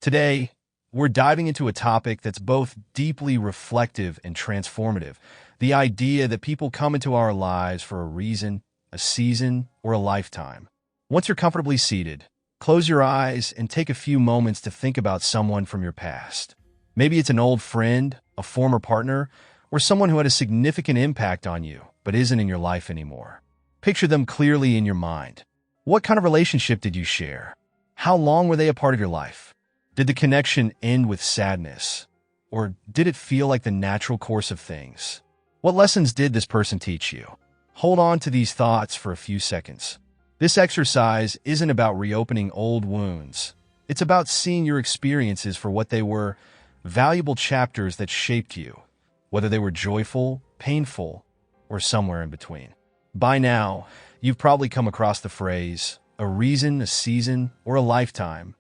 Today, we're diving into a topic that's both deeply reflective and transformative. The idea that people come into our lives for a reason, a season, or a lifetime. Once you're comfortably seated, close your eyes and take a few moments to think about someone from your past. Maybe it's an old friend, a former partner, or someone who had a significant impact on you but isn't in your life anymore. Picture them clearly in your mind. What kind of relationship did you share? How long were they a part of your life? Did the connection end with sadness? Or did it feel like the natural course of things? What lessons did this person teach you? Hold on to these thoughts for a few seconds. This exercise isn't about reopening old wounds. It's about seeing your experiences for what they were, valuable chapters that shaped you, whether they were joyful, painful, or somewhere in between. By now, you've probably come across the phrase, a reason, a season, or a lifetime.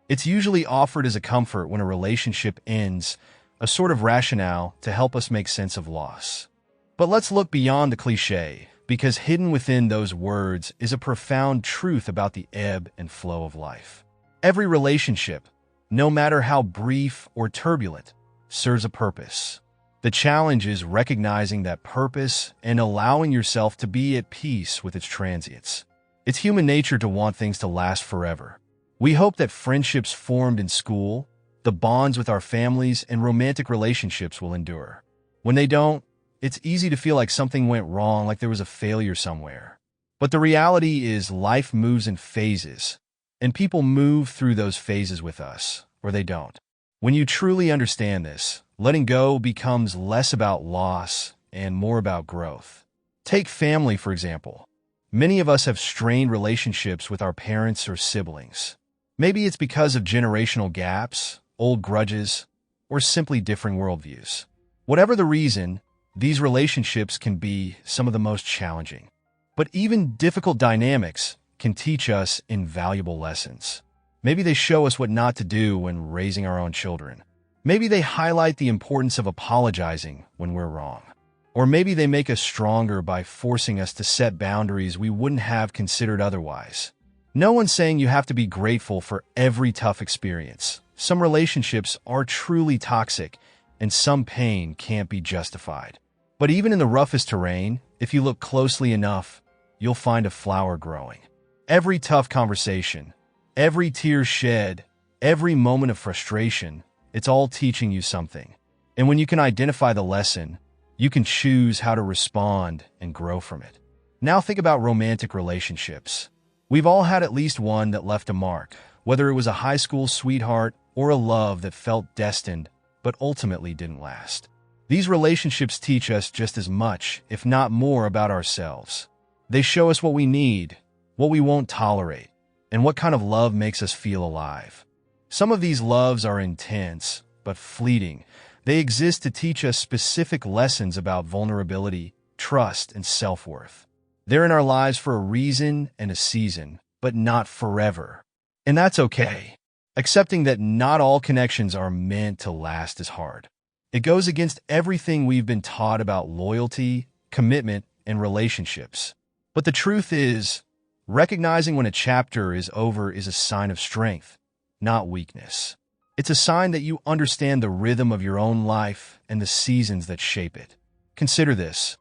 It's usually offered as a comfort when a relationship ends, a sort of rationale to help us make sense of loss. But let's look beyond the cliché, because hidden within those words is a profound truth about the ebb and flow of life. Every relationship, no matter how brief or turbulent, serves a purpose. The challenge is recognizing that purpose and allowing yourself to be at peace with its transience. It's human nature to want things to last forever. We hope that friendships formed in school, the bonds with our families, and romantic relationships will endure. When they don't, it's easy to feel like something went wrong, like there was a failure somewhere. But the reality is life moves in phases, and people move through those phases with us, or they don't. When you truly understand this, letting go becomes less about loss and more about growth. Take family, for example. Many of us have strained relationships with our parents or siblings. Maybe it's because of generational gaps, old grudges, or simply differing worldviews. Whatever the reason, these relationships can be some of the most challenging. But even difficult dynamics can teach us invaluable lessons. Maybe they show us what not to do when raising our own children. Maybe they highlight the importance of apologizing when we're wrong. Or maybe they make us stronger by forcing us to set boundaries we wouldn't have considered otherwise. No one's saying you have to be grateful for every tough experience. Some relationships are truly toxic, and some pain can't be justified. But even in the roughest terrain, if you look closely enough, you'll find a flower growing. Every tough conversation, every tear shed, every moment of frustration, it's all teaching you something. And when you can identify the lesson, you can choose how to respond and grow from it. Now think about romantic relationships. We've all had at least one that left a mark, whether it was a high school sweetheart or a love that felt destined but ultimately didn't last. These relationships teach us just as much, if not more, about ourselves. They show us what we need, what we won't tolerate, and what kind of love makes us feel alive. Some of these loves are intense, but fleeting. They exist to teach us specific lessons about vulnerability, trust, and self-worth. They're in our lives for a reason and a season, but not forever. And that's okay. Accepting that not all connections are meant to last is hard. It goes against everything we've been taught about loyalty, commitment, and relationships. But the truth is, recognizing when a chapter is over is a sign of strength, not weakness. It's a sign that you understand the rhythm of your own life and the seasons that shape it. Consider this.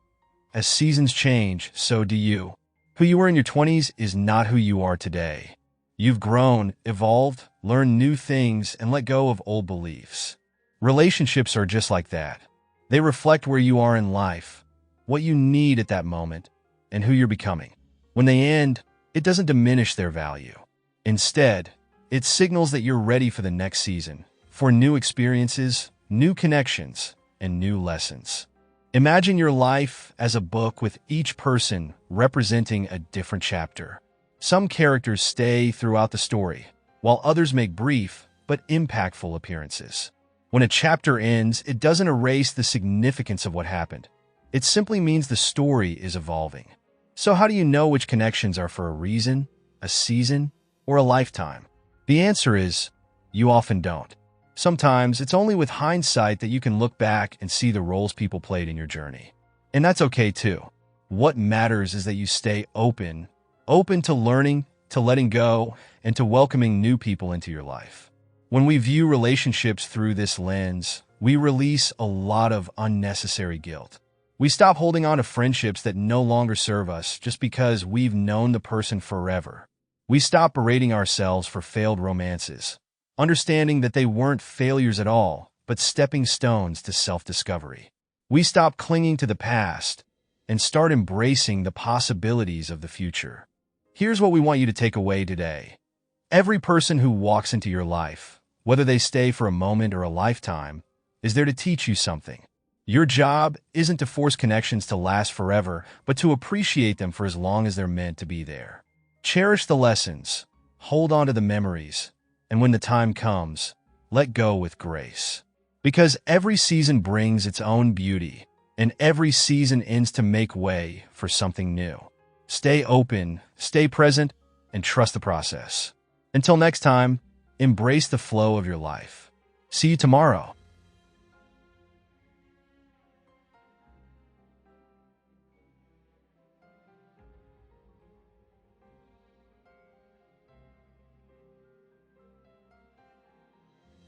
As seasons change, so do you. Who you were in your 20s is not who you are today. You've grown, evolved, learned new things, and let go of old beliefs. Relationships are just like that. They reflect where you are in life, what you need at that moment, and who you're becoming. When they end, it doesn't diminish their value. Instead, it signals that you're ready for the next season, for new experiences, new connections, and new lessons. Imagine your life as a book with each person representing a different chapter. Some characters stay throughout the story, while others make brief but impactful appearances. When a chapter ends, it doesn't erase the significance of what happened. It simply means the story is evolving. So how do you know which connections are for a reason, a season, or a lifetime? The answer is, you often don't. Sometimes it's only with hindsight that you can look back and see the roles people played in your journey. And that's okay too. What matters is that you stay open to learning, to letting go, and to welcoming new people into your life. When we view relationships through this lens, we release a lot of unnecessary guilt. We stop holding on to friendships that no longer serve us just because we've known the person forever. We stop berating ourselves for failed romances, understanding that they weren't failures at all, but stepping stones to self-discovery. We stop clinging to the past and start embracing the possibilities of the future. Here's what we want you to take away today. Every person who walks into your life, whether they stay for a moment or a lifetime, is there to teach you something. Your job isn't to force connections to last forever, but to appreciate them for as long as they're meant to be there. Cherish the lessons, hold on to the memories, and when the time comes, let go with grace. Because every season brings its own beauty, and every season ends to make way for something new. Stay open, stay present, and trust the process. Until next time, embrace the flow of your life. See you tomorrow.